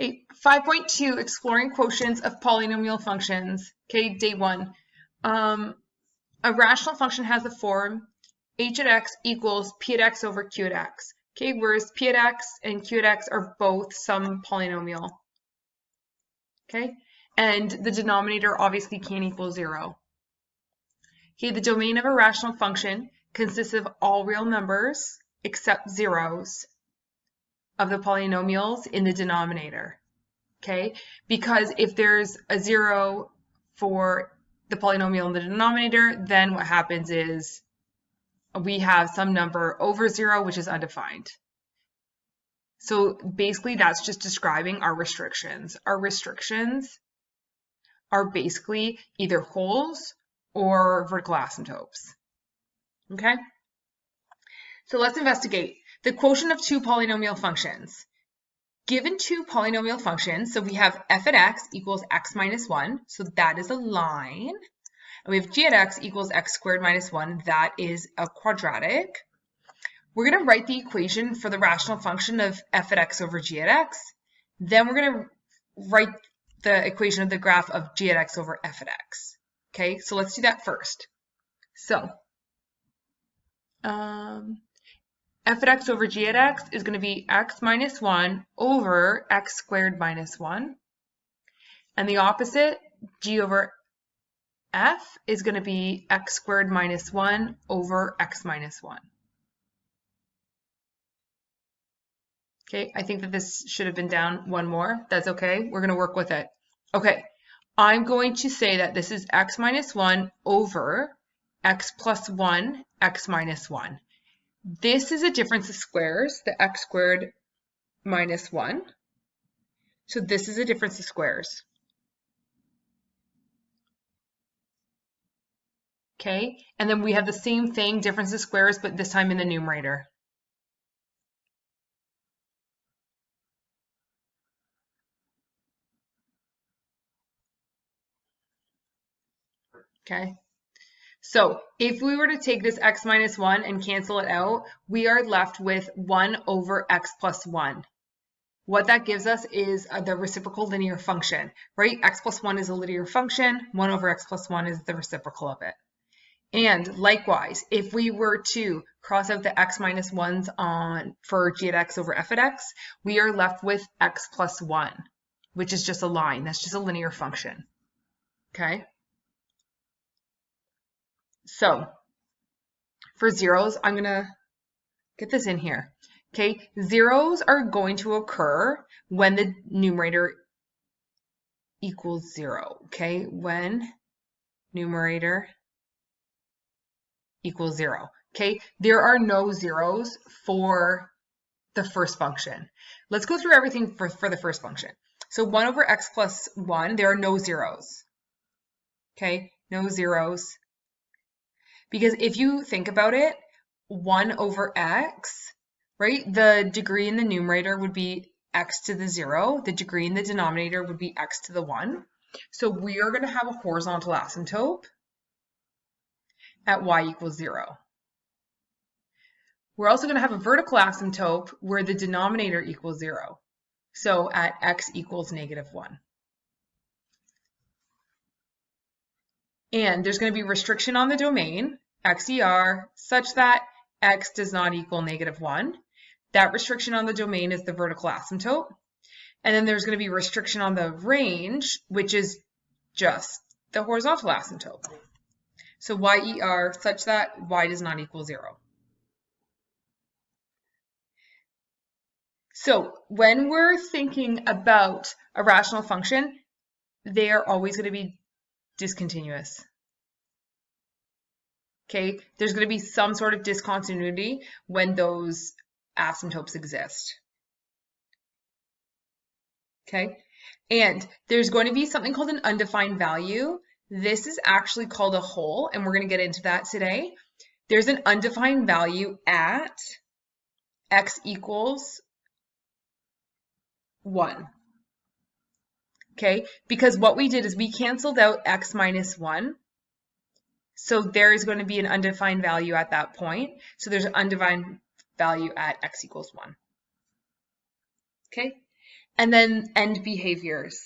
Okay, 5.2, exploring quotients of polynomial functions. Okay, day 1. A rational function has the form h at x equals p at x over q at x. Okay, whereas p at x and q at x are both some polynomial. Okay, and the denominator obviously can't equal 0. Okay, the domain of a rational function consists of all real numbers except zeros of the polynomials in the denominator. Okay, because if there's a 0 for the polynomial in the denominator, then what happens is we have some number over 0, which is undefined. So basically that's just describing our restrictions. Our restrictions are basically either wholes or vertical asymptotes. Okay, so let's investigate the quotient of two polynomial functions. Given two polynomial functions, so we have f at x equals x minus 1, so that is a line. And we have g at x equals x squared minus 1, that is a quadratic. We're going to write the equation for the rational function of f at x over g at x. Then we're going to write the equation of the graph of g at x over f at x. Okay, so let's do that first. So, f at x over g at x is going to be x minus 1 over x squared minus 1. And the opposite, g over f, is going to be x squared minus 1 over x minus 1. Okay, I think that this should have been down one more. That's okay. We're going to work with it. Okay, I'm going to say that this is x minus 1 over x plus 1, x minus 1. This is a difference of squares, the x squared minus 1. So this is a difference of squares. Okay, and then we have the same thing, difference of squares, but this time in the numerator. Okay, so if we were to take this x minus 1 and cancel it out, we are left with 1 over x plus 1. What that gives us is the reciprocal linear function, right? X plus 1 is a linear function, 1 over x plus 1 is the reciprocal of it. And likewise, if we were to cross out the x minus 1s for g at x over f at x, we are left with x plus 1, which is just a line. That's just a linear function. Okay? So for zeros, I'm going to get this in here. Okay, zeros are going to occur when the numerator equals 0. Okay, when numerator equals 0. Okay, there are no zeros for the first function. Let's go through everything for the first function. So 1 over x plus 1, there are no zeros. Okay, no zeros. Because if you think about it, 1 over x, right, the degree in the numerator would be x to the 0. The degree in the denominator would be x to the 1. So we are going to have a horizontal asymptote at y equals 0. We're also going to have a vertical asymptote where the denominator equals 0. So at x equals negative 1. And there's going to be restriction on the domain, XER, such that x does not equal negative 1. That restriction on the domain is the vertical asymptote. And then there's going to be restriction on the range, which is just the horizontal asymptote. So YER such that y does not equal 0. So when we're thinking about a rational function, they are always going to be discontinuous. Okay, there's going to be some sort of discontinuity when those asymptotes exist. Okay, and there's going to be something called an undefined value. This is actually called a hole, and we're going to get into that today. There's an undefined value at x equals 1. Okay, because what we did is we canceled out x minus 1. So there is going to be an undefined value at that point. So there's an undefined value at x equals 1. Okay, And then end behaviors.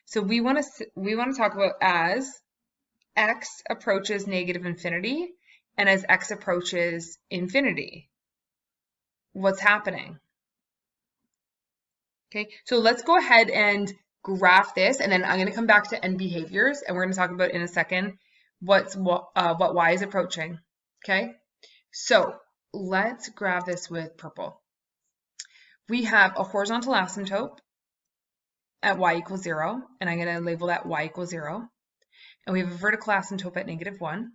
So we want to talk about as x approaches negative infinity and as x approaches infinity. What's happening? Okay, so let's go ahead and graph this, and then I'm going to come back to end behaviors, and we're going to talk about in a second what y is approaching. Okay, so let's graph this with purple. We have a horizontal asymptote at y equals 0, and I'm going to label that y equals 0. And we have a vertical asymptote at -1.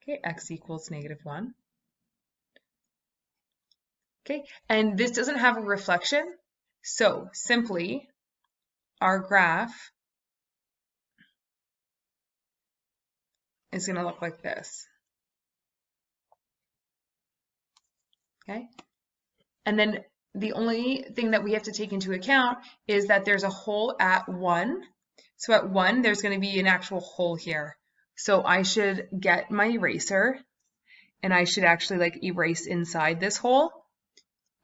Okay, x equals -1. Okay, and this doesn't have a reflection, so simply our graph is going to look like this. Okay, and then the only thing that we have to take into account is that there's a hole at 1. So at 1, there's going to be an actual hole here. So I should get my eraser, and I should actually like erase inside this hole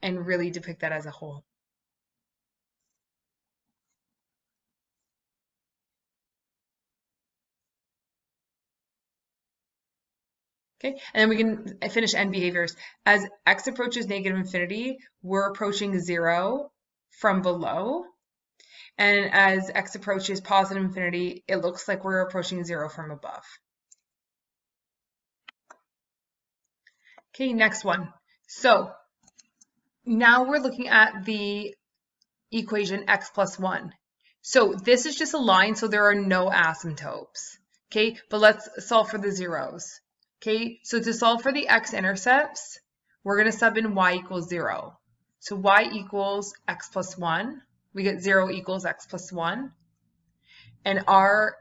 and really depict that as a hole. Okay, and then we can finish end behaviors. As x approaches negative infinity, we're approaching 0 from below. And as x approaches positive infinity, it looks like we're approaching 0 from above. Okay, next one. So now we're looking at the equation x plus 1. So this is just a line, so there are no asymptotes. Okay, but let's solve for the zeros. Okay, so to solve for the x-intercepts, we're going to sub in y equals 0. So y equals x plus 1. We get 0 equals x plus 1. And our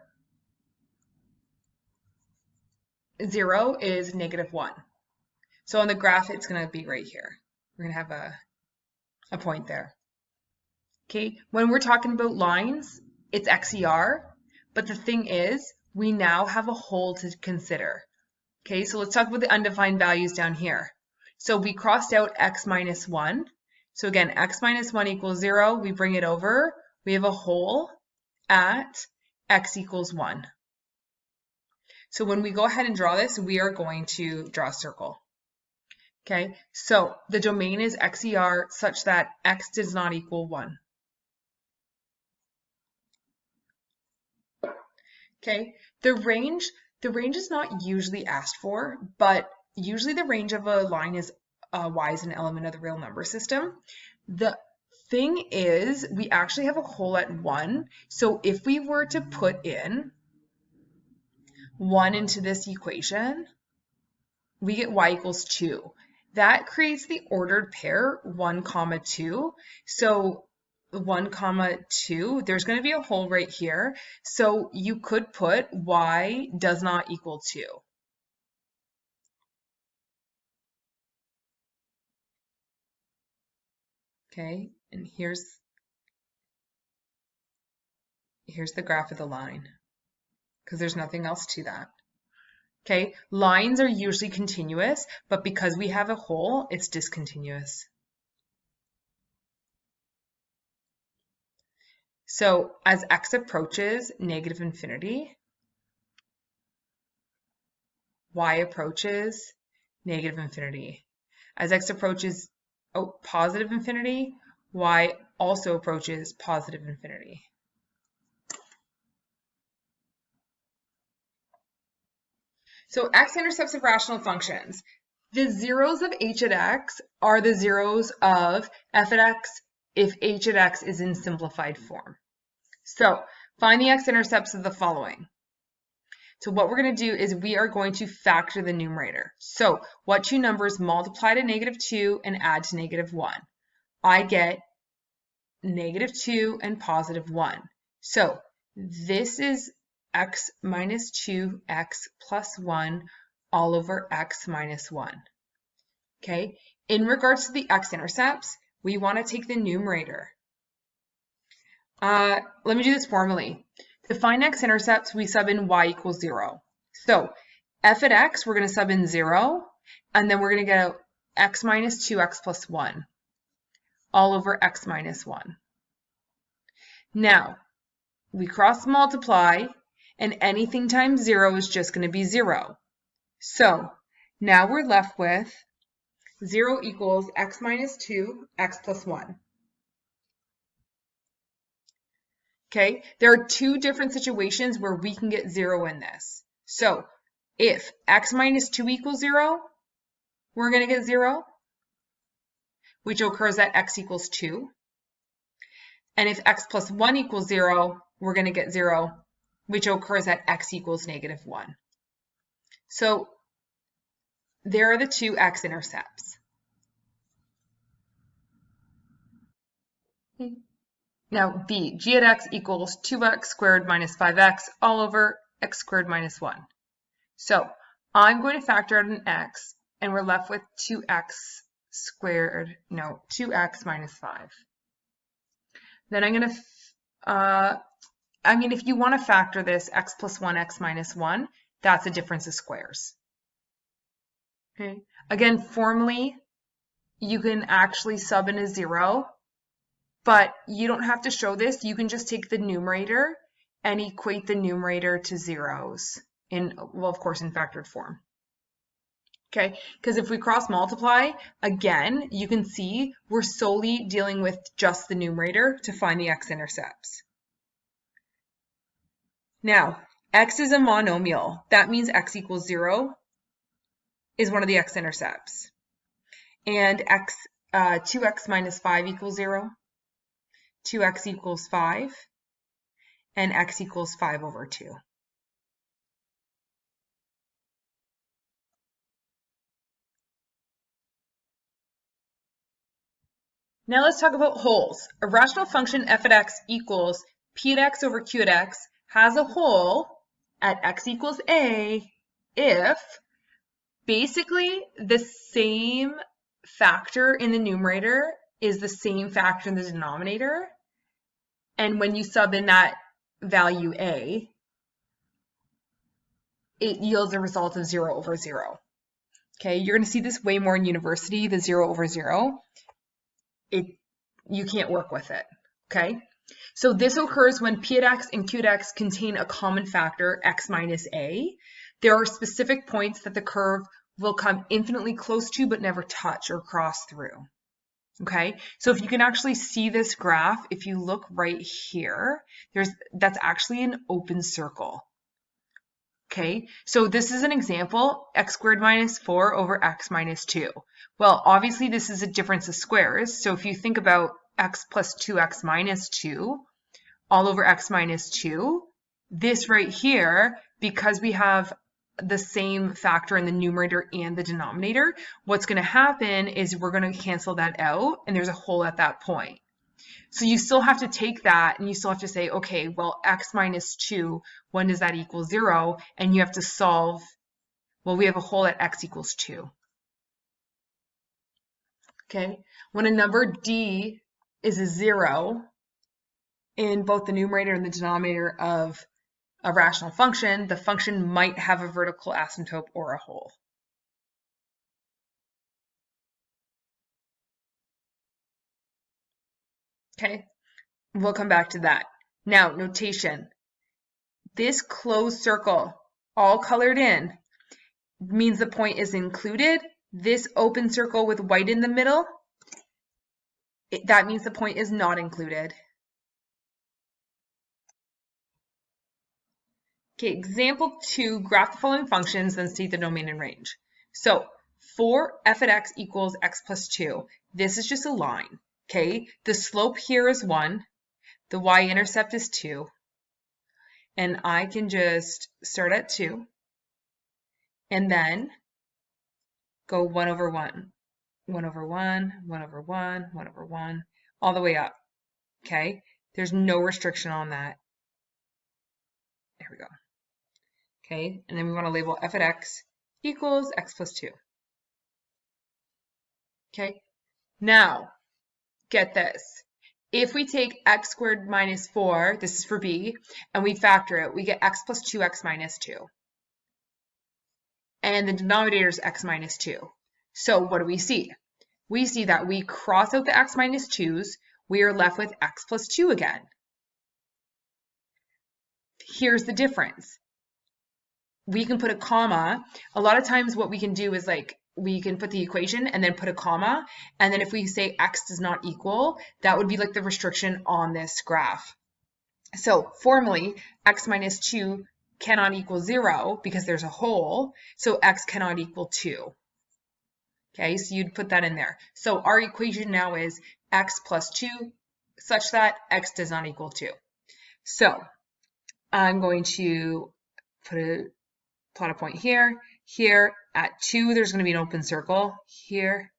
0 is -1. So on the graph, it's going to be right here. We're going to have a point there. Okay, when we're talking about lines, it's XER, but the thing is, we now have a hole to consider. Okay, so let's talk about the undefined values down here. So we crossed out x minus 1. So again, x minus 1 equals 0. We bring it over. We have a hole at x equals 1. So when we go ahead and draw this, we are going to draw a circle. Okay, so the domain is XER such that x does not equal 1. Okay, the range is not usually asked for, but usually the range of a line is y is an element of the real number system. The thing is, we actually have a hole at 1, so if we were to put in 1 into this equation, we get y equals 2. That creates the ordered pair 1, 2. So 1, 2, there's going to be a hole right here. So you could put y does not equal 2. Okay, and here's the graph of the line, because there's nothing else to that. Okay, lines are usually continuous, but because we have a hole, it's discontinuous. So as x approaches negative infinity, y approaches negative infinity. As x approaches positive infinity, y also approaches positive infinity. So x-intercepts of rational functions. The zeros of h at x are the zeros of f at x if h at x is in simplified form. So find the x-intercepts of the following. So what we're going to do is we are going to factor the numerator. So what two numbers multiply to -2 and add to -1? I get -2 and +1. So this is x minus 2x plus 1 all over x minus 1. Okay, in regards to the x-intercepts, we want to take the numerator. Let me do this formally. To find x-intercepts, we sub in y equals 0. So f at x, we're going to sub in 0, and then we're going to get x minus 2x plus 1 all over x minus 1. Now, we cross multiply, and anything times 0 is just going to be 0. So now we're left with 0 equals x minus 2, x plus 1. Okay, there are two different situations where we can get 0 in this. So if x minus 2 equals 0, we're going to get 0, which occurs at x equals 2. And if x plus 1 equals 0, we're going to get 0, which occurs at x equals negative 1. So there are the two x-intercepts. Now b, g at x equals 2x squared minus 5x all over x squared minus 1. So I'm going to factor out an x, and we're left with 2x minus 5. Then I'm going to, if you want to factor this x plus 1, x minus 1, that's a difference of squares. Okay. Again, formally, you can actually sub in a 0, but you don't have to show this. You can just take the numerator and equate the numerator to zeros of course, in factored form. Okay, because if we cross multiply, again, you can see we're solely dealing with just the numerator to find the x-intercepts. Now, x is a monomial. That means x equals 0 is one of the x-intercepts. And 2x minus 5 equals 0. 2x equals 5. And x equals 5 over 2. Now let's talk about holes. A rational function f at x equals p at x over q at x has a hole at x equals a if basically the same factor in the numerator is the same factor in the denominator. And when you sub in that value a, it yields a result of 0 over 0. Okay, you're going to see this way more in university, the 0 over 0. You can't work with it, okay? So this occurs when p at x and q at x contain a common factor, x minus a. There are specific points that the curve will come infinitely close to but never touch or cross through, okay? So if you can actually see this graph, if you look right here, that's actually an open circle. Okay, so this is an example, x squared minus 4 over x minus 2. Well, obviously this is a difference of squares. So if you think about x plus 2x minus 2 all over x minus 2, this right here, because we have the same factor in the numerator and the denominator, what's going to happen is we're going to cancel that out, and there's a hole at that point. So you still have to take that and you still have to say, okay, well, x minus 2, when does that equal 0? And you have to solve, well, we have a hole at x equals 2. Okay, when a number d is a 0 in both the numerator and the denominator of a rational function, the function might have a vertical asymptote or a hole. Okay, we'll come back to that. Now, notation. This closed circle, all colored in, means the point is included. This open circle with white in the middle, that means the point is not included. Okay, example 2, graph the following functions, then state the domain and range. So for f at x equals x plus 2, this is just a line, okay? The slope here is 1, the y-intercept is 2, and I can just start at 2, and then go 1 over 1, 1 over 1, 1 over 1, 1 over 1, all the way up, okay? There's no restriction on that. There we go. Okay, and then we want to label f at x equals x plus 2. Okay, now get this. If we take x squared minus 4, this is for b, and we factor it, we get x plus 2x minus 2. And the denominator is x minus 2. So what do we see? We see that we cross out the x minus 2's, we are left with x plus 2 again. Here's the difference. We can put a comma. A lot of times what we can do is like, we can put the equation and then put a comma. And then if we say x does not equal, that would be like the restriction on this graph. So formally, x minus 2 cannot equal 0 because there's a hole. So x cannot equal 2. Okay, so you'd put that in there. So our equation now is x plus 2 such that x does not equal 2. So I'm going to plot a point here. Here at 2, there's going to be an open circle. Here,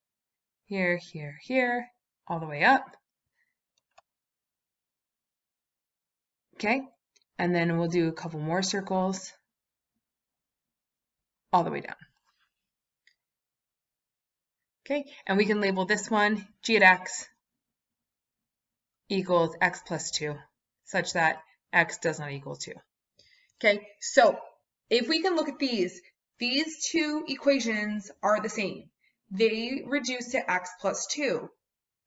here, here, here, all the way up. Okay, and then we'll do a couple more circles all the way down. Okay, and we can label this one g at x equals x plus 2, such that x does not equal 2. Okay, so if we can look at these two equations are the same. They reduce to x plus 2.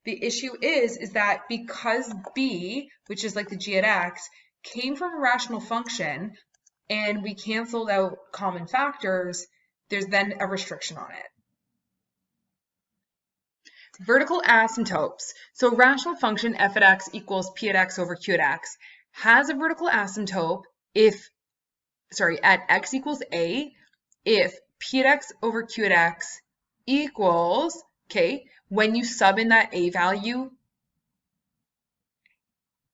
The issue is that because b, which is like the g at x, came from a rational function and we canceled out common factors, there's then a restriction on it. Vertical asymptotes. So a rational function f at x equals p at x over q at x has a vertical asymptote at x equals a if p at x over q at x equals, okay, when you sub in that a value,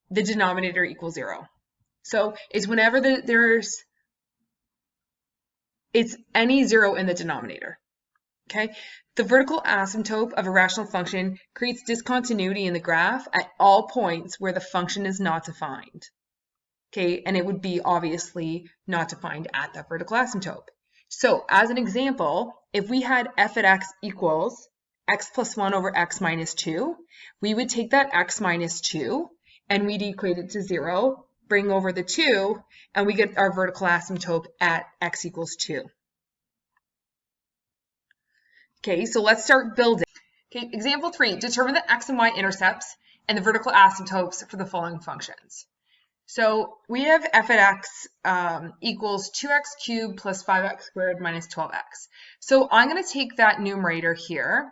the denominator equals 0. So it's whenever it's any 0 in the denominator. Okay, the vertical asymptote of a rational function creates discontinuity in the graph at all points where the function is not defined. Okay, and it would be obviously not defined at that vertical asymptote. So as an example, if we had f at x equals x plus 1 over x minus 2, we would take that x minus 2 and we'd equate it to 0, bring over the 2, and we get our vertical asymptote at x equals 2. Okay, so let's start building. Okay, example 3, determine the x and y intercepts and the vertical asymptotes for the following functions. So we have f at x equals 2x cubed plus 5x squared minus 12x. So I'm going to take that numerator here,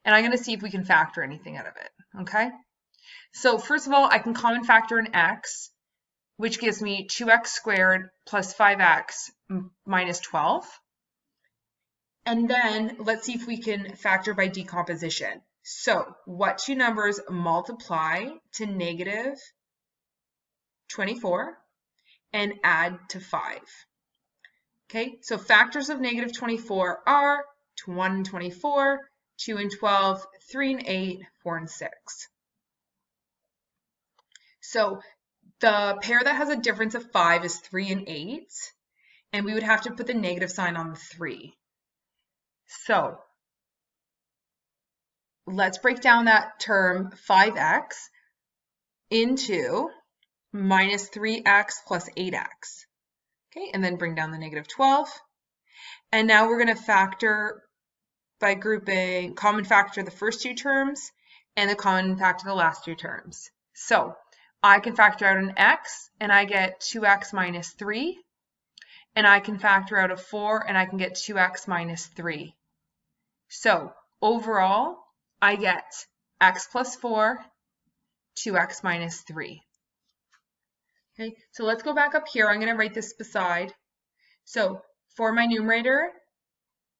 and I'm going to see if we can factor anything out of it, okay? So first of all, I can common factor an x, which gives me 2x squared plus 5x minus 12. And then let's see if we can factor by decomposition. So what two numbers multiply to negative 24 and add to 5? Okay, so factors of negative 24 are 1 and 24, 2 and 12, 3 and 8, 4 and 6. So the pair that has a difference of 5 is 3 and 8, and we would have to put the negative sign on the 3. So let's break down that term 5x into minus 3x plus 8x. Okay, and then bring down the negative 12. And now we're going to factor by grouping common factor the first two terms and the common factor the last two terms. So I can factor out an x and I get 2x minus 3. And I can factor out a 4 and I can get 2x minus 3. So overall, I get x plus 4, 2x minus 3. Okay, so let's go back up here. I'm going to write this beside. So for my numerator,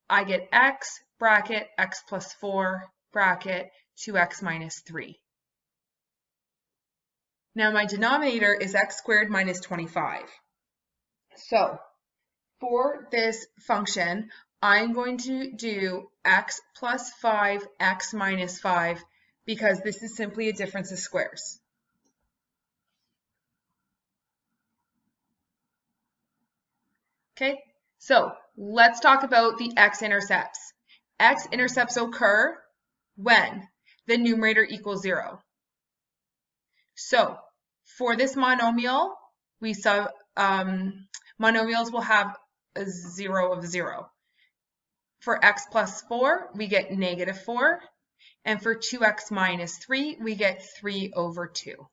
I get x bracket x plus 4 bracket 2x minus 3. Now my denominator is x squared minus 25. So for this function, I'm going to do x plus 5, x minus 5, because this is simply a difference of squares. Okay, so let's talk about the x-intercepts. X-intercepts occur when the numerator equals 0. So for this monomial, monomials will have a 0 of 0. for x plus 4, we get negative 4. And for 2x minus 3, we get 3 over 2.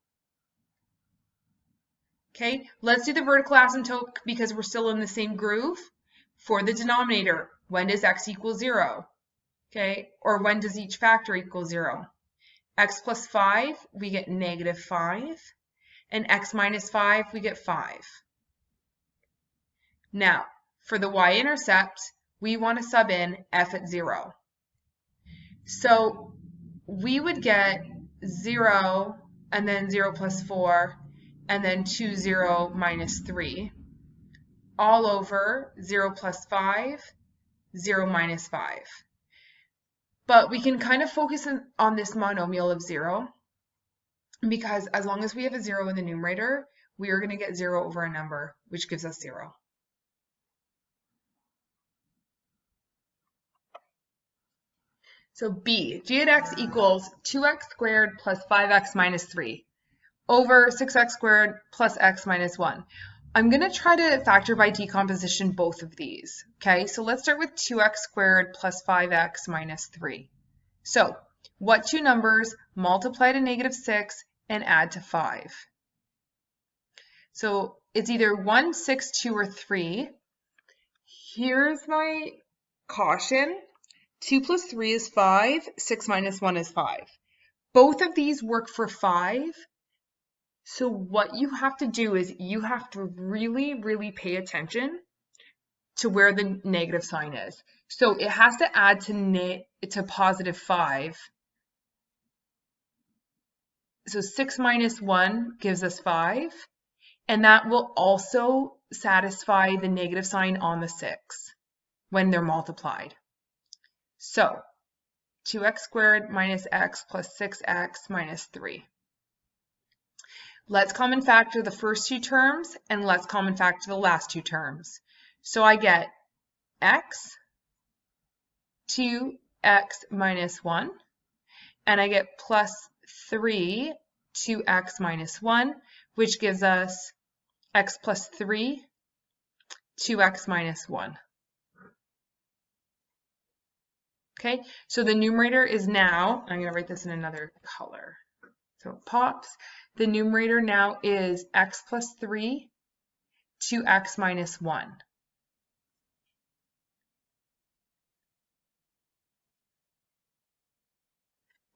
Okay, let's do the vertical asymptote because we're still in the same groove. For the denominator, when does x equal 0? Okay, or when does each factor equal 0? X plus 5, we get negative 5. And x minus 5, we get 5. Now, for the y-intercept, we want to sub in f at 0. So we would get 0 and then 0 plus 4 and then 2, 0 minus 3 all over 0 plus 5, 0 minus 5. But we can kind of focus on this monomial of 0 because as long as we have a 0 in the numerator, we are going to get 0 over a number, which gives us 0. So B, g at x equals 2x squared plus 5x minus 3 over 6x squared plus x minus 1. I'm going to try to factor by decomposition both of these. Okay, so let's start with 2x squared plus 5x minus 3. So what two numbers multiply to negative 6 and add to 5? So it's either 1, 6, 2, or 3. Here's my caution. 2 plus 3 is 5. 6 minus 1 is 5. Both of these work for 5. So what you have to do is you have to really, really pay attention to where the negative sign is. So it has to add to positive 5. So 6 minus 1 gives us 5. And that will also satisfy the negative sign on the 6 when they're multiplied. So 2x squared minus x plus 6x minus 3. Let's common factor the first two terms and let's common factor the last two terms. So I get x, 2x minus 1, and I get plus 3, 2x minus 1, which gives us x plus 3, 2x minus 1. Okay, so the numerator is now, I'm going to write this in another color. So it pops. The numerator now is x plus 3, 2x minus 1.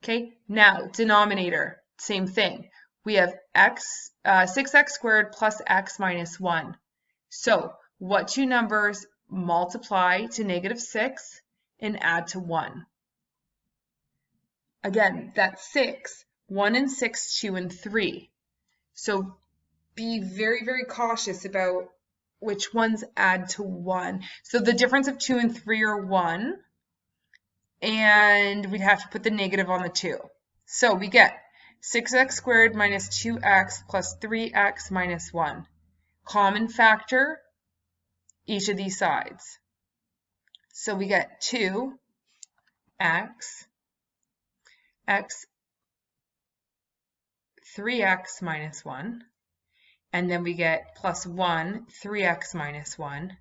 Okay, now denominator, same thing. We have 6x squared plus x minus 1. So what two numbers multiply to negative 6 and add to 1? Again, that's 6. 1 and 6, 2 and 3. So be very, very cautious about which ones add to 1. So the difference of 2 and 3 are 1. And we'd have to put the negative on the 2. So we get 6x squared minus 2x plus 3x minus 1. Common factor each of these sides. So we get 2x, x, 3x minus 1, and then we get plus 1, 3x minus 1.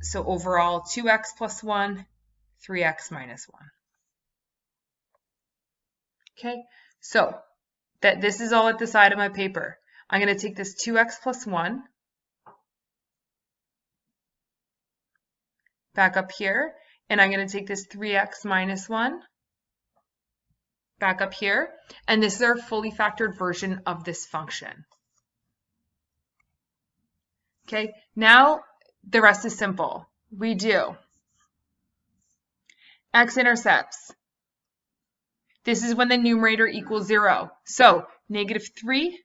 So overall, 2x plus 1, 3x minus 1. Okay, so this is all at the side of my paper. I'm going to take this 2x plus 1 back up here, and I'm going to take this 3x minus 1 back up here, and this is our fully factored version of this function. Okay, now the rest is simple. We do x-intercepts. This is when the numerator equals 0. So negative 3,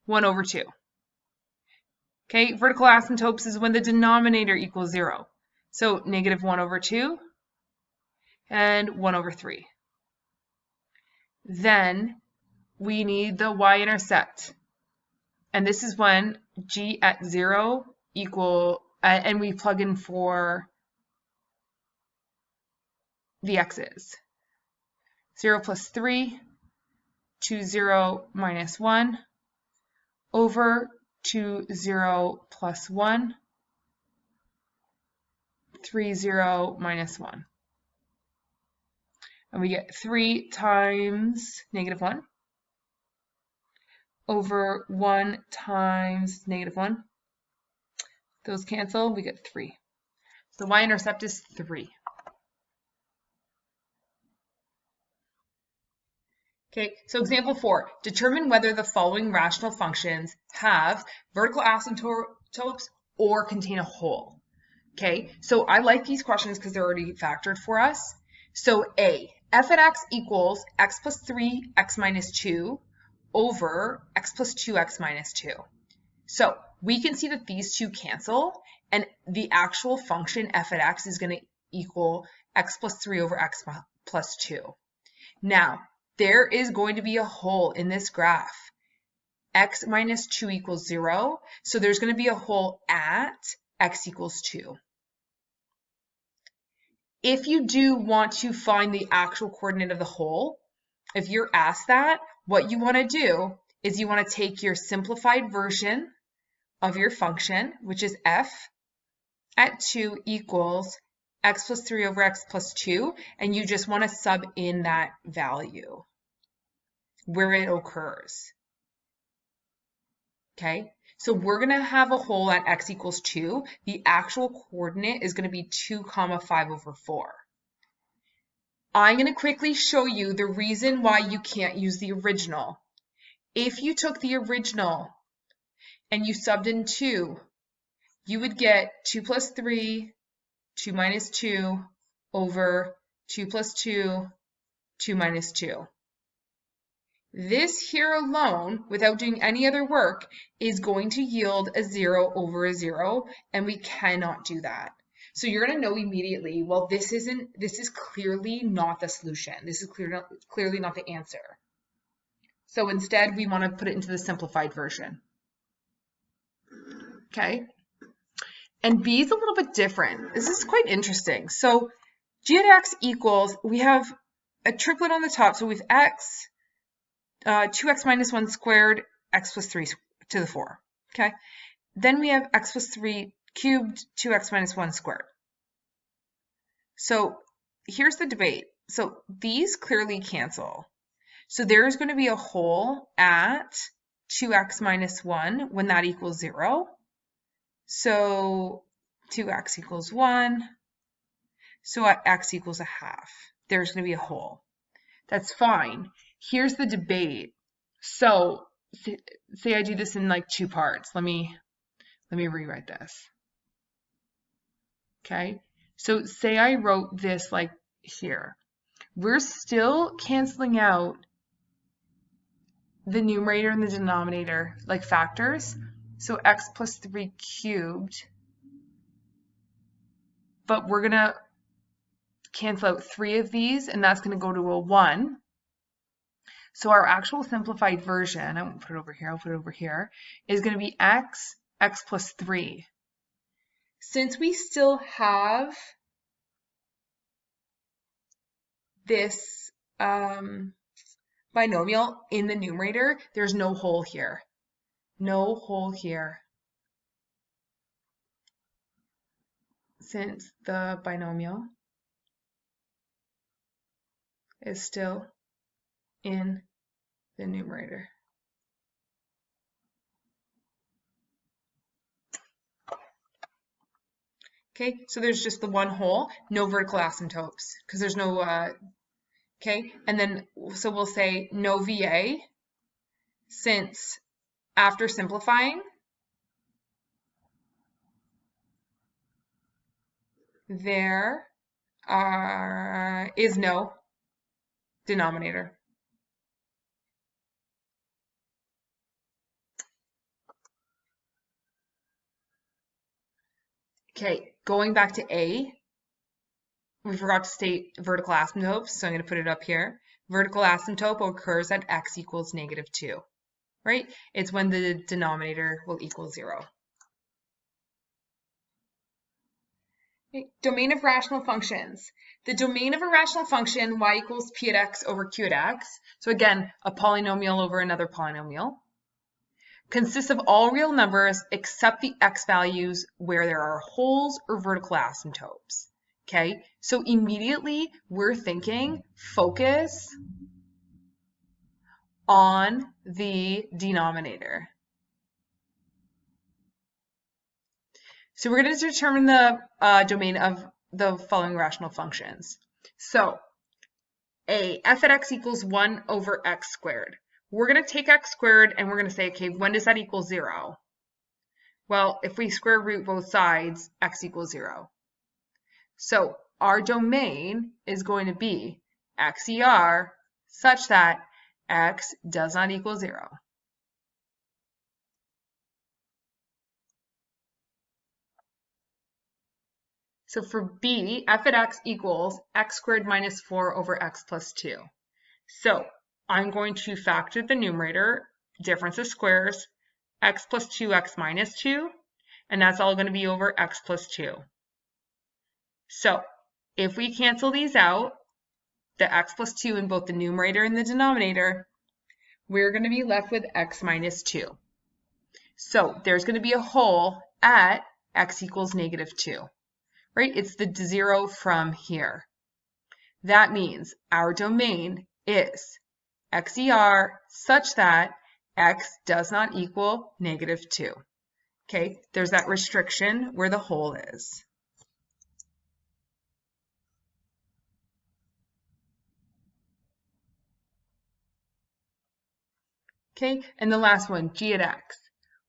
1 over 2. Okay, vertical asymptotes is when the denominator equals 0. So negative 1 over 2 and 1 over 3. Then we need the y-intercept. And this is when g at 0 equal, and we plug in for the x's. 0 plus 3, 2, 0 minus 1, over 2, 0 plus 1, 3, 0, minus 1. And we get 3 times negative 1 over 1 times negative 1. Those cancel, we get 3. So the y-intercept is 3. Okay, so example 4, determine whether the following rational functions have vertical asymptotes or contain a hole. Okay, so I like these questions because they're already factored for us. So A, f at x equals x plus 3, x minus 2 over x plus 2x minus 2. So we can see that these two cancel, and the actual function f at x is going to equal x plus 3 over x plus 2. Now, there is going to be a hole in this graph. X minus 2 equals 0, so there's going to be a hole at x equals 2. If you do want to find the actual coordinate of the hole, if you're asked that, what you want to do is you want to take your simplified version of your function, which is f at 2 equals x plus 3 over x plus 2, and you just want to sub in that value where it occurs. Okay, so we're going to have a hole at x equals 2. The actual coordinate is going to be 2, 5 over 4. I'm going to quickly show you the reason why you can't use the original. If you took the original and you subbed in 2, you would get 2 plus 3, 2 minus 2 over 2 plus 2, 2 minus 2. This here alone, without doing any other work, is going to yield a 0 over a 0, and we cannot do that. So you're going to know immediately, well, this is clearly not the solution. This is clearly not the answer. So instead, we want to put it into the simplified version. Okay. And B is a little bit different. This is quite interesting. So g at x equals, we have a triplet on the top. So we have x, 2x minus 1 squared, x plus 3 to the 4. Okay. Then we have x plus 3 cubed, 2x minus 1 squared. So here's the debate. So these clearly cancel. So there's going to be a hole at 2x minus 1 when that equals 0. So 2x equals 1. So at x equals a half. There's going to be a hole. That's fine. Here's the debate. So say I do this in like 2 parts. Let me rewrite this. Okay. So say I wrote this like here. We're still canceling out the numerator and the denominator like factors. So x plus 3 cubed. But we're going to cancel out 3 of these, and that's going to go to a 1. So our actual simplified version, I won't put it over here, I'll put it over here, is going to be x plus 3. Since we still have this binomial in the numerator, there's no hole here. No hole here. Since the binomial is still in the numerator. Okay, so there's just the one hole, no vertical asymptotes, because there's no, okay, and then, so we'll say no VA, since after simplifying, there is no denominator. Okay, going back to A, we forgot to state vertical asymptotes, so I'm going to put it up here. Vertical asymptote occurs at x equals -2, right? It's when the denominator will equal 0. Okay, domain of rational functions. The domain of a rational function, y equals p at x over q at x. So again, a polynomial over another polynomial. consists of all real numbers except the x values where there are holes or vertical asymptotes. Okay, so immediately we're thinking focus on the denominator. So we're going to determine the domain of the following rational functions. So f at x equals 1 over x squared. We're going to take x squared and we're going to say, okay, when does that equal 0? Well, if we square root both sides, x equals 0. So our domain is going to be xer such that x does not equal 0. So for b, f at x equals x squared minus 4 over x plus 2. So I'm going to factor the numerator, difference of squares, x plus 2x minus 2, and that's all going to be over x plus 2. So if we cancel these out, the x plus 2 in both the numerator and the denominator, we're going to be left with x minus 2. So there's going to be a hole at x equals negative 2. Right? It's the 0 from here. That means our domain is xer such that x does not equal negative 2. Okay, there's that restriction where the hole is. Okay, and the last one, g at x.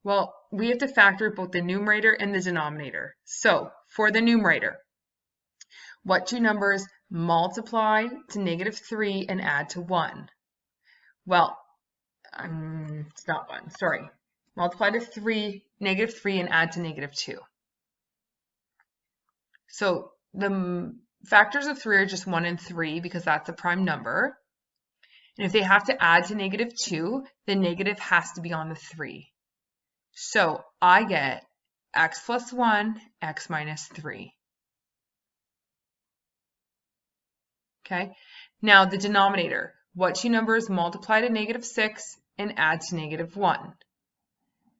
Well, we have to factor both the numerator and the denominator. So for the numerator, what two numbers multiply to negative 3 and add to 1? Well, it's not 1, sorry. Multiply to negative 3 and add to negative 2. So the factors of 3 are just 1 and 3 because that's a prime number. And if they have to add to negative 2, the negative has to be on the 3. So I get x plus 1, x minus 3. Okay, now the denominator. What two numbers multiply to negative 6 and add to negative 1?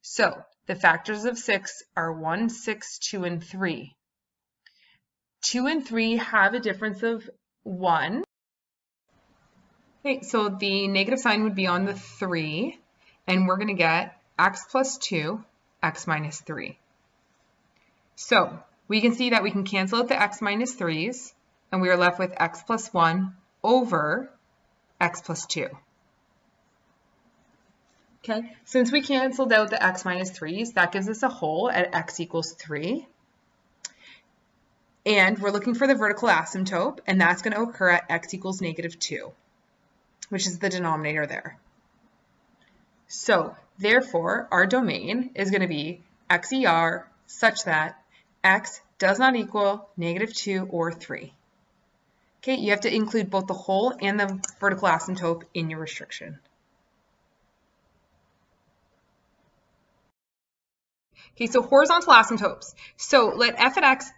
So the factors of 6 are 1, 6, 2, and 3. 2 and 3 have a difference of 1. Okay, so the negative sign would be on the 3, and we're going to get x plus 2, x minus 3. So we can see that we can cancel out the x minus 3's, and we are left with x plus 1 over x plus 2. Okay, since we canceled out the x minus 3's, that gives us a hole at x equals 3. And we're looking for the vertical asymptote, and that's going to occur at x equals negative 2, which is the denominator there. So therefore, our domain is going to be xer such that x does not equal negative 2 or 3. Okay, you have to include both the hole and the vertical asymptote in your restriction. Okay, so horizontal asymptotes. So let f at x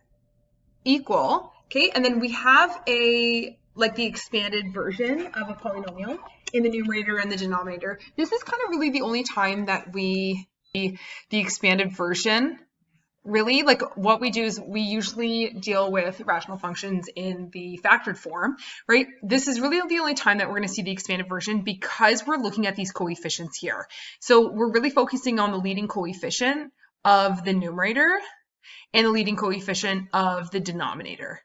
equal, okay, and then we have the expanded version of a polynomial in the numerator and the denominator. This is kind of really the only time that we see the expanded version. Really, like what we do is we usually deal with rational functions in the factored form, right? This is really the only time that we're going to see the expanded version because we're looking at these coefficients here. So we're really focusing on the leading coefficient of the numerator and the leading coefficient of the denominator.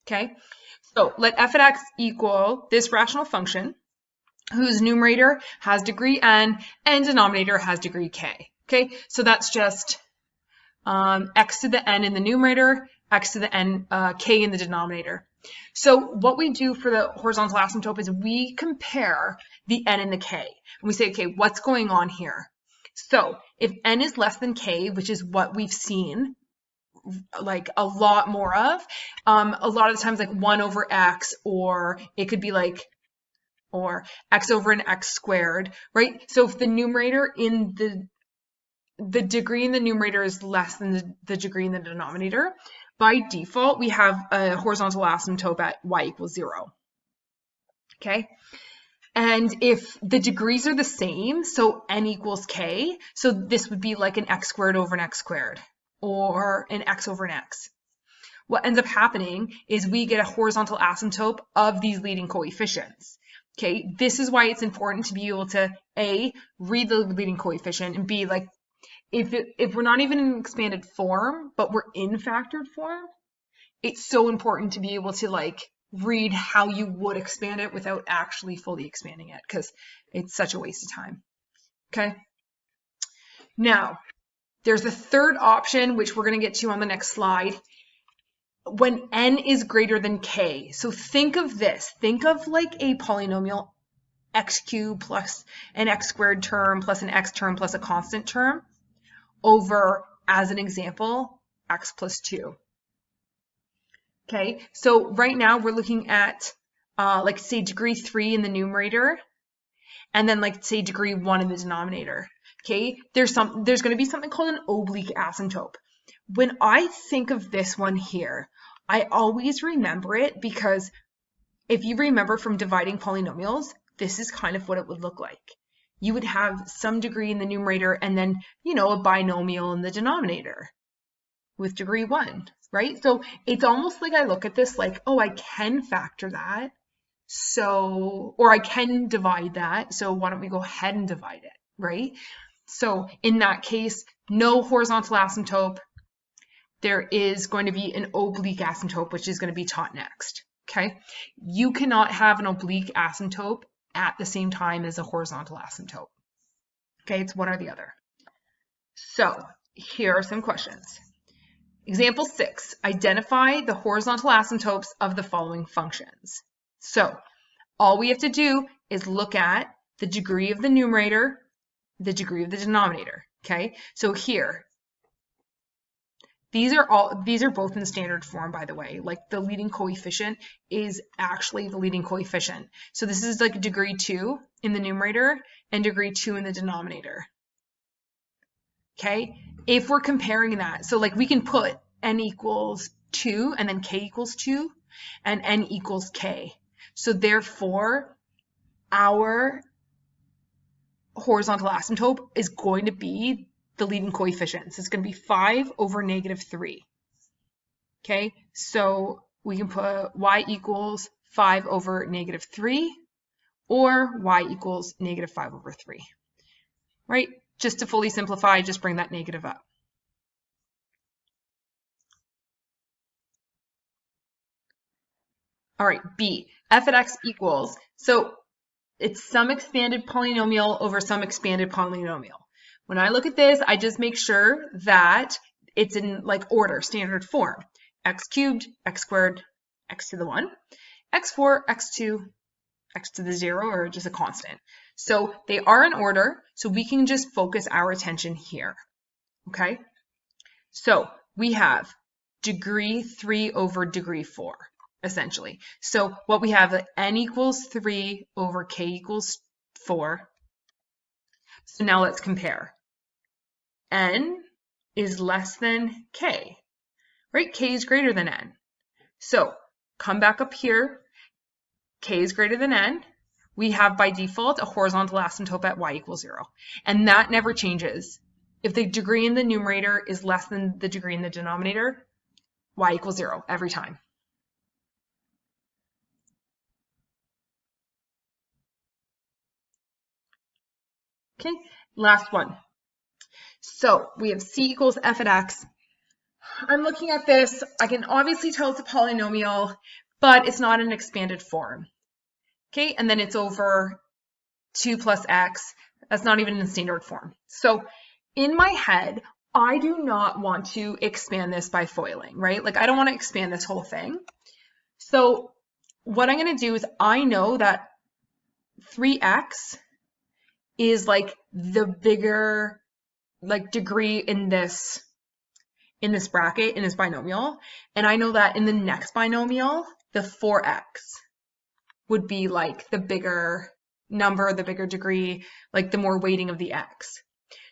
Okay, so let f at x equal this rational function whose numerator has degree n and denominator has degree k. Okay, so that's just x to the n in the numerator, x to the n k in the denominator. So what we do for the horizontal asymptote is we compare the n and the k. And we say, okay, what's going on here? So if n is less than k, which is what we've seen like a lot more of, a lot of the times like 1 over x, or it could be like or x over an x squared, right? So if the numerator in the degree in the numerator is less than the degree in the denominator, by default, we have a horizontal asymptote at y equals 0. Okay? And if the degrees are the same, so n equals k, so this would be like an x squared over an x squared, or an x over an x. What ends up happening is we get a horizontal asymptote of these leading coefficients. Okay, this is why it's important to be able to A, read the leading coefficient, and B, like, if we're not even in expanded form, but we're in factored form, it's so important to be able to like read how you would expand it without actually fully expanding it, because it's such a waste of time. Okay. Now, there's a third option, which we're going to get to on the next slide, when n is greater than k. So think of this. Think of like a polynomial x cubed plus an x squared term plus an x term plus a constant term over, as an example, x plus 2. Okay, so right now we're looking at like say degree 3 in the numerator, and then like say degree 1 in the denominator. Okay, there's going to be something called an oblique asymptote. When I think of this one here, I always remember it because if you remember from dividing polynomials, this is kind of what it would look like. You would have some degree in the numerator and then, you know, a binomial in the denominator with degree 1, right? So it's almost like I look at this like, oh, I can factor that. So, or I can divide that. So why don't we go ahead and divide it, right? So in that case, no horizontal asymptote. There is going to be an oblique asymptote, which is going to be taught next, okay? You cannot have an oblique asymptote at the same time as a horizontal asymptote, okay? It's one or the other. So here are some questions. Example 6, identify the horizontal asymptotes of the following functions. So all we have to do is look at the degree of the numerator, the degree of the denominator, okay? So here, these are both in standard form, by the way. Like the leading coefficient is actually the leading coefficient. So this is like degree 2 in the numerator and degree 2 in the denominator. Okay, if we're comparing that, so like we can put n equals 2 and then k equals 2 and n equals k. So therefore, our horizontal asymptote is going to be the leading coefficients. It's going to be 5 over negative 3. Okay, so we can put y equals 5 over negative 3 or y equals negative 5 over 3, right? Just to fully simplify, just bring that negative up. All right, B, f at x equals, so it's some expanded polynomial over some expanded polynomial. When I look at this, I just make sure that it's in like order, standard form. X cubed, x squared, x to the 1, x4, x2, x to the 0, or just a constant. So they are in order, so we can just focus our attention here, okay? So we have degree 3 over degree 4, essentially. So what we have, n equals 3 over k equals 4. So now let's compare. N is less than k, right? K is greater than n. So come back up here. K is greater than n. We have by default a horizontal asymptote at y equals 0. And that never changes. If the degree in the numerator is less than the degree in the denominator, y equals 0 every time. Okay, last one. So we have c equals f at x. I'm looking at this. I can obviously tell it's a polynomial, but it's not an expanded form. Okay, and then it's over 2 plus x. That's not even in standard form. So in my head, I do not want to expand this by foiling, right? Like I don't want to expand this whole thing. So what I'm going to do is I know that 3x is like the bigger like degree in this bracket, in this binomial. And I know that in the next binomial, the 4x would be like the bigger number, the bigger degree, like the more weighting of the x.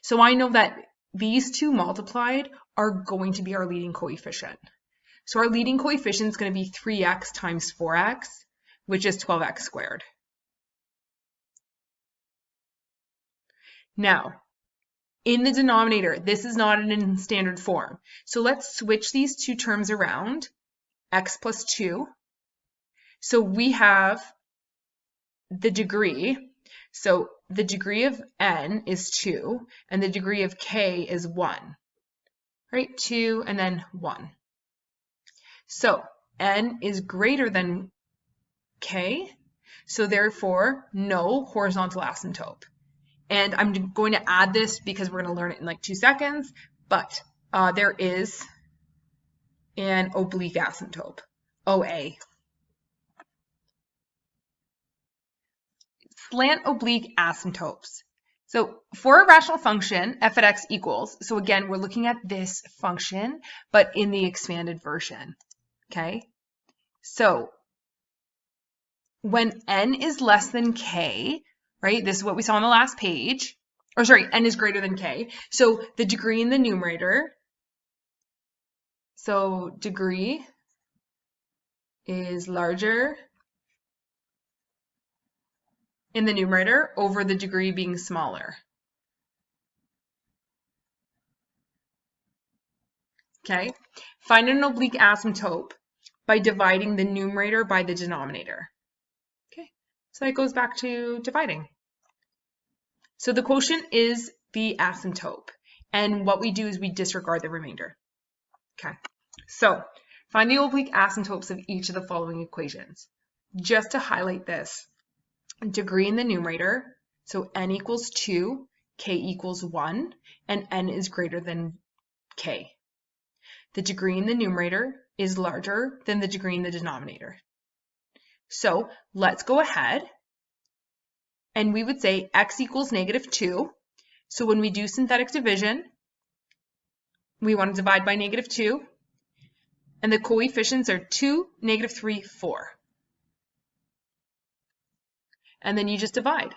So I know that these two multiplied are going to be our leading coefficient. So our leading coefficient is going to be 3x times 4x, which is 12x squared. Now, in the denominator, this is not in standard form. So let's switch these two terms around, x plus 2. So we have the degree. So the degree of n is 2, and the degree of k is 1. Right? 2 and then 1. So n is greater than k, so therefore no horizontal asymptote. And I'm going to add this because we're going to learn it in like 2 seconds, but there is an oblique asymptote, OA. Slant oblique asymptotes. So for a rational function, f at x equals, so again, we're looking at this function, but in the expanded version, okay? So when n is less than k, right, this is what we saw on the last page, or sorry, n is greater than k, so the degree in the numerator, so degree is larger in the numerator over the degree being smaller. Okay, find an oblique asymptote by dividing the numerator by the denominator. Okay, so that goes back to dividing. So the quotient is the asymptote, and what we do is we disregard the remainder. Okay, so find the oblique asymptotes of each of the following equations. Just to highlight this, degree in the numerator, so n equals 2, k equals 1, and n is greater than k. The degree in the numerator is larger than the degree in the denominator. So let's go ahead and we would say x equals -2. So when we do synthetic division, we want to divide by -2, and the coefficients are 2, -3, 4. And then you just divide.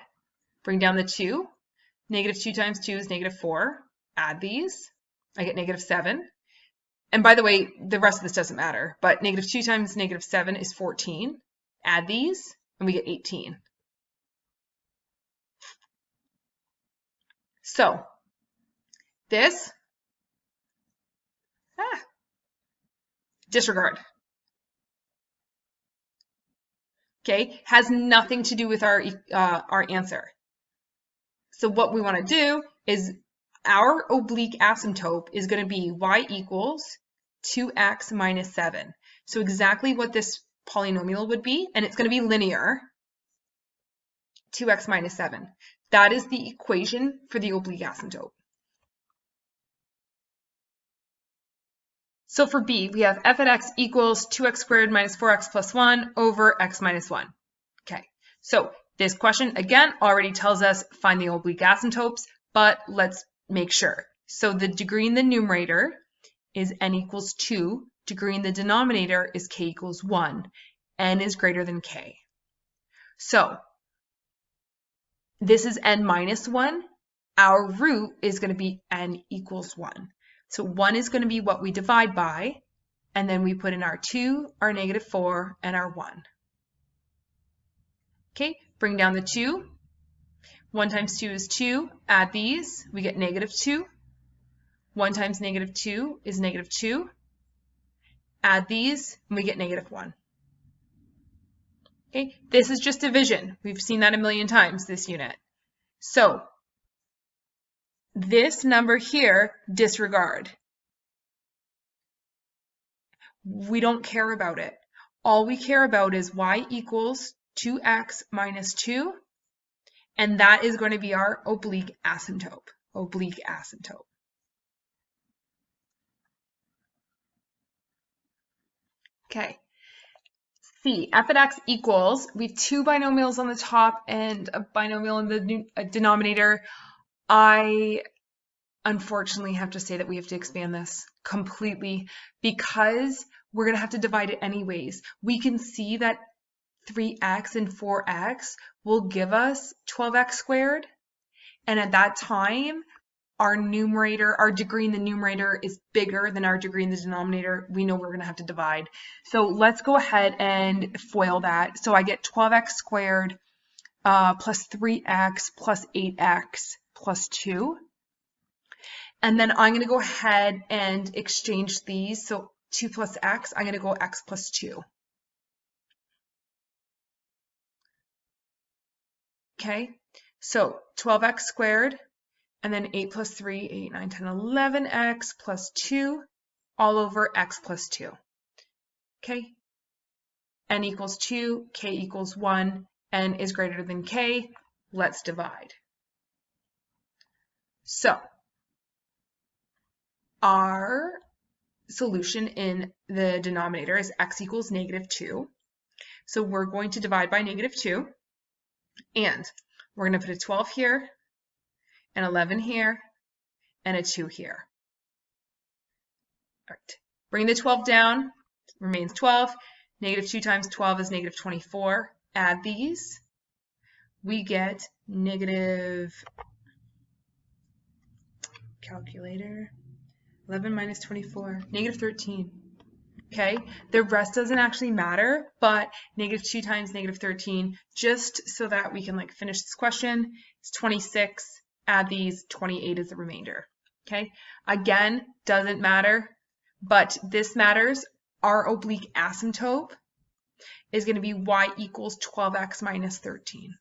Bring down the 2. -2 times 2 is -4. Add these. I get -7. And by the way, the rest of this doesn't matter, but -2 times -7 is 14. Add these, and we get 18. So this, disregard. Okay, has nothing to do with our answer. So what we want to do is our oblique asymptote is going to be y equals 2x minus 7. So exactly what this polynomial would be, and it's going to be linear, 2x minus 7. That is the equation for the oblique asymptote. So for B, we have f at x equals 2x squared minus 4x plus 1 over x minus 1. Okay, so this question, again, already tells us find the oblique asymptotes, but let's make sure. So the degree in the numerator is n equals 2. Degree in the denominator is k equals 1. N is greater than k. So this is n minus 1. Our root is going to be n equals 1. So 1 is going to be what we divide by, and then we put in our 2, our -4, and our 1. Okay, bring down the 2. 1 times 2 is 2. Add these, we get -2. 1 times -2 is -2. Add these, and we get -1. Okay, this is just division. We've seen that a million times, this unit. So this number here, disregard. We don't care about it. All we care about is y equals 2x minus 2, and that is going to be our oblique asymptote. Oblique asymptote. Okay. C, f at x equals, we have two binomials on the top and a binomial in the denominator. I unfortunately have to say that we have to expand this completely because we're going to have to divide it anyways. We can see that 3x and 4x will give us 12x squared. And at that time, our numerator, our degree in the numerator is bigger than our degree in the denominator. We know we're going to have to divide. So let's go ahead and FOIL that. So I get 12x squared plus 3x plus 8x plus 2. And then I'm going to go ahead and exchange these. So 2 plus x, I'm going to go x plus 2. Okay, so 12x squared, and then 8 plus 3, 8, 9, 10, 11x plus 2, all over x plus 2. Okay, n equals 2, k equals 1, n is greater than k. Let's divide. So our solution in the denominator is x equals -2. So we're going to divide by -2, and we're going to put a 12 here, an 11 here, and a 2 here. All right. Bring the 12 down, remains 12. -2 times 12 is -24. Add these. We get negative, calculator, 11 minus 24, -13. Okay, the rest doesn't actually matter, but -2 times -13, just so that we can like finish this question, it's 26. Add these, 28 is the remainder. Okay, again, doesn't matter, but this matters. Our oblique asymptote is going to be y equals 12x minus 13.